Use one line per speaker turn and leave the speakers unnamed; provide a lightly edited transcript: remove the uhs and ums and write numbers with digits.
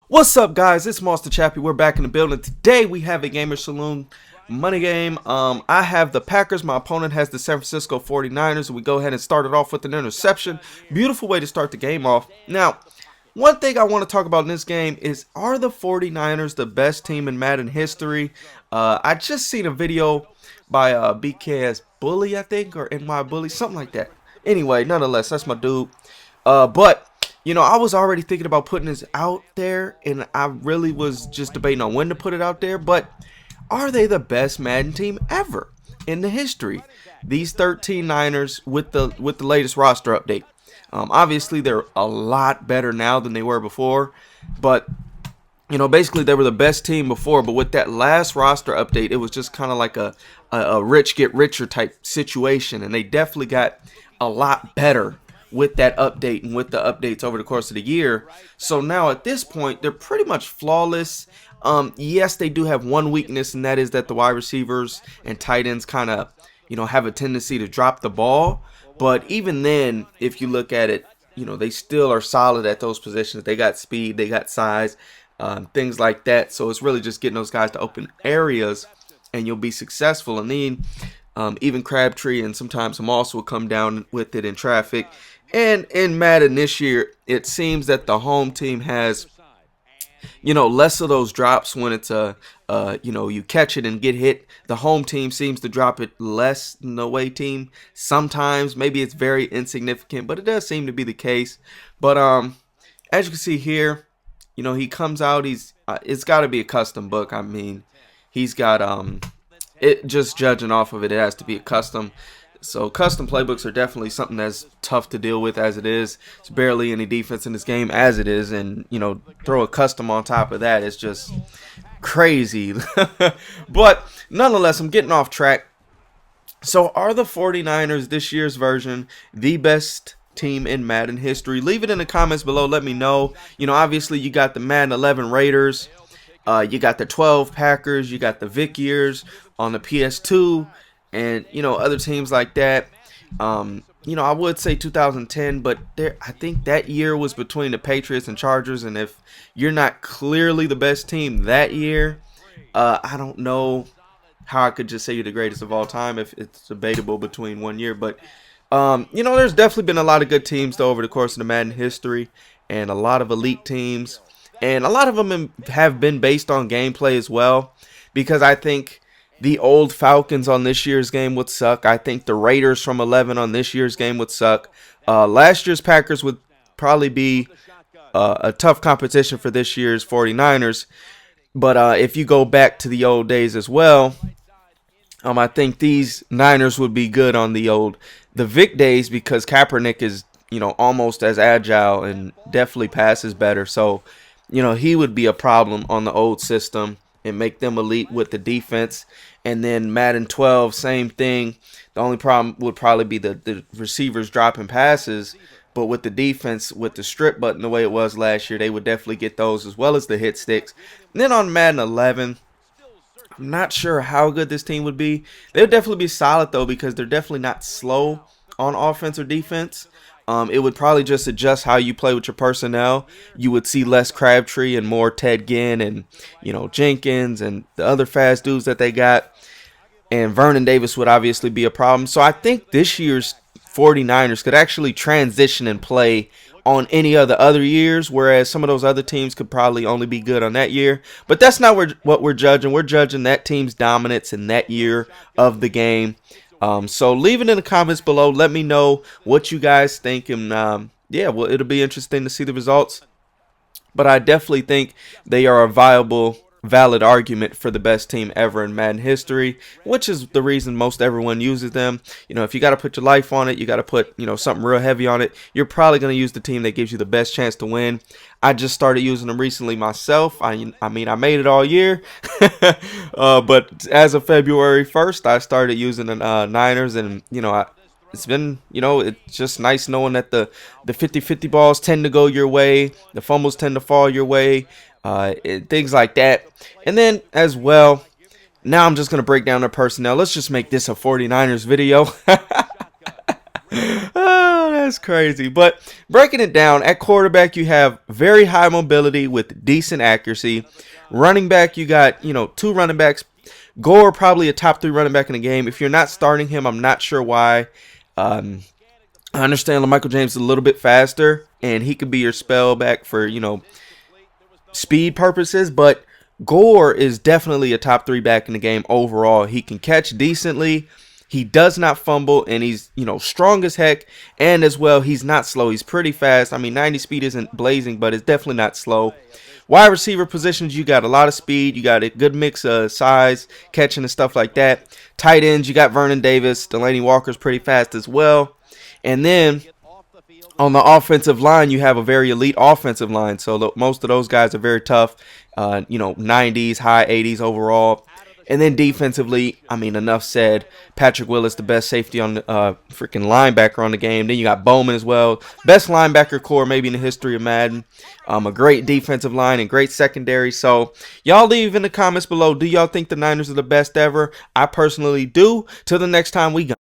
What's up, guys? It's Monster Chappie. We're back in the building. Today we have a Gamer Saloon money game. I have the Packers. My opponent has the San Francisco 49ers. We go ahead and start it off with an interception. Beautiful way to start the game off. Now, one thing I want to talk about in this game is, are the 49ers the best team in Madden history? I just seen a video by BKS Bully, I think, or NY Bully, something like that. Anyway, nonetheless, that's my dude. But you know, I was already thinking about putting this out there, and I really was just debating on when to put it out there. But are they the best Madden team ever in the history? These 13 Niners with the latest roster update. Obviously, they're a lot better now than they were before, but you know, basically they were the best team before. But with that last roster update, it was just kind of like a rich get richer type situation, and they definitely got a lot better with that update and with the updates over the course of the year. So now at this point, they're pretty much flawless. Yes, they do have one weakness, and that is that the wide receivers and tight ends kind of, you know, have a tendency to drop the ball. But even then, if you look at it, you know, they still are solid at those positions. They got speed, they got size, things like that. So it's really just getting those guys to open areas, and you'll be successful. And then even Crabtree and sometimes Moss will come down with it in traffic. And in Madden this year, it seems that the home team has, you know, less of those drops when it's you know, you catch it and get hit. The home team seems to drop it less than the away team. Sometimes, maybe it's very insignificant, but it does seem to be the case. But as you can see here, you know, he comes out. It's got to be a custom book. I mean, he's got it. Just judging off of it, it has to be a custom. So custom playbooks are definitely something that's tough to deal with as it is. It's barely any defense in this game as it is, and you know, throw a custom on top of that, it's just crazy. But nonetheless, I'm getting off track. So are the 49ers this year's version the best team in Madden history? Leave it in the comments below. Let me know. You know, obviously you got the Madden 11 Raiders. You got the 12 Packers. You got the Vic years on the PS2. And, you know, other teams like that. You know, I would say 2010, but I think that year was between the Patriots and Chargers. And if you're not clearly the best team that year, I don't know how I could just say you're the greatest of all time if it's debatable between one year. But, you know, there's definitely been a lot of good teams, though, over the course of the Madden history, and a lot of elite teams. And a lot of them have been based on gameplay as well, because I think the old Falcons on this year's game would suck. I think the Raiders from 11 on this year's game would suck. Last year's Packers would probably be a tough competition for this year's 49ers. But if you go back to the old days as well, I think these Niners would be good on the Vic days, because Kaepernick is, you know, almost as agile and definitely passes better. So, you know, he would be a problem on the old system and make them elite with the defense. And then Madden 12, same thing. The only problem would probably be the receivers dropping passes. But with the defense, with the strip button the way it was last year, they would definitely get those, as well as the hit sticks. And then on Madden 11, I'm not sure how good this team would be. They would definitely be solid, though, because they're definitely not slow on offense or defense. It would probably just adjust how you play with your personnel. You would see less Crabtree and more Ted Ginn and, you know, Jenkins and the other fast dudes that they got. And Vernon Davis would obviously be a problem. So I think this year's 49ers could actually transition and play on any of the other years, whereas some of those other teams could probably only be good on that year. But that's not what we're judging. We're judging that team's dominance in that year of the game. So leave it in the comments below. Let me know what you guys think. And yeah, well, it'll be interesting to see the results. But I definitely think they are a valid argument for the best team ever in Madden history, which is the reason most everyone uses them. You know, if you got to put your life on it, you got to put, you know, something real heavy on it, you're probably going to use the team that gives you the best chance to win. I just started using them recently myself. I mean, I made it all year, but as of February 1st, I started using the Niners, and, you know, it's been, you know, it's just nice knowing that the 50-50 balls tend to go your way, the fumbles tend to fall your way, things like that. And then as well, now I'm just going to break down their personnel. Let's just make this a 49ers video. Oh, That's crazy. But breaking it down, at quarterback, you have very high mobility with decent accuracy. Running back, you got, two running backs. Gore, probably a top 3 running back in the game. If you're not starting him, I'm not sure why. I understand LaMichael James is a little bit faster, and he could be your spell back for, speed purposes, but Gore is definitely a top 3 back in the game overall. He can catch decently. He does not fumble, and he's, strong as heck. And as well, he's not slow. He's pretty fast. I mean, 90 speed isn't blazing, but it's definitely not slow. Wide receiver positions, you got a lot of speed. You got a good mix of size, catching and stuff like that. Tight ends, you got Vernon Davis. Delaney Walker's pretty fast as well. And then on the offensive line, you have a very elite offensive line. So most of those guys are very tough, 90s, high 80s overall. And then defensively, I mean, enough said. Patrick Willis, the best safety on the freaking linebacker on the game. Then you got Bowman as well. Best linebacker core maybe in the history of Madden. A great defensive line and great secondary. So y'all leave in the comments below. Do y'all think the Niners are the best ever? I personally do. Till the next time we go.